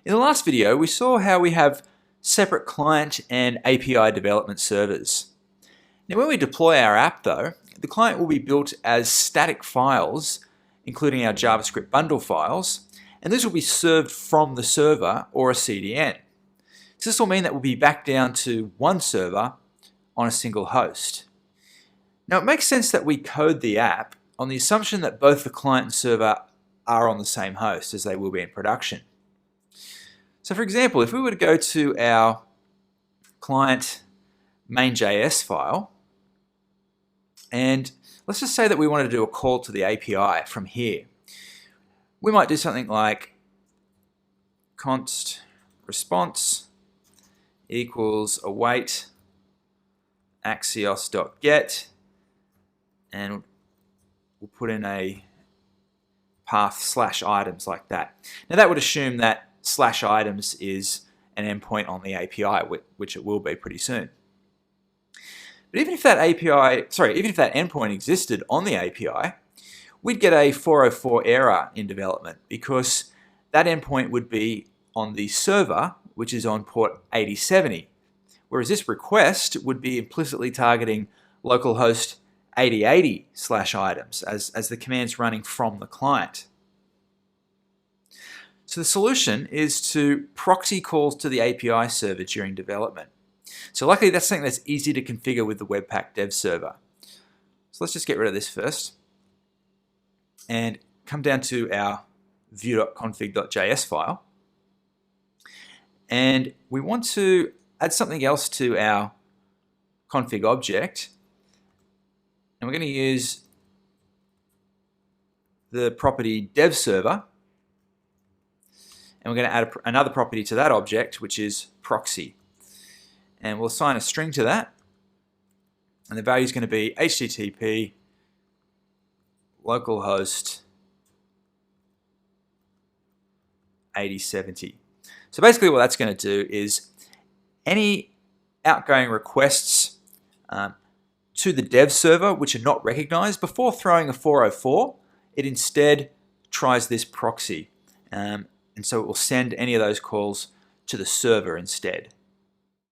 In the last video, we saw how we have separate client and API development servers. Now, when we deploy our app, though, the client will be built as static files, including our JavaScript bundle files, and this will be served from the server or a CDN. So this will mean that we'll be back down to one server on a single host. Now, it makes sense that we code the app on the assumption that both the client and server are on the same host, as they will be in production. So for example, if we were to go to our client main.js file, and let's just say that we wanted to do a call to the API from here, we might do something like const response equals await axios.get, and we'll put in a path /items like that. Now that would assume that /items is an endpoint on the API, which it will be pretty soon. But even if that endpoint existed on the API, we'd get a 404 error in development because that endpoint would be on the server, which is on port 8070, whereas this request would be implicitly targeting localhost 8080/items as the command's running from the client. So the solution is to proxy calls to the API server during development. So luckily that's something that's easy to configure with the Webpack dev server. So let's just get rid of this first and come down to our view.config.js file. And we want to add something else to our config object. And we're going to use the property dev server. And we're going to add another property to that object, which is proxy. And we'll assign a string to that. And the value is going to be HTTP localhost 8070. So basically what that's going to do is any outgoing requests to the dev server which are not recognized, before throwing a 404, it instead tries this proxy. And so it will send any of those calls to the server instead.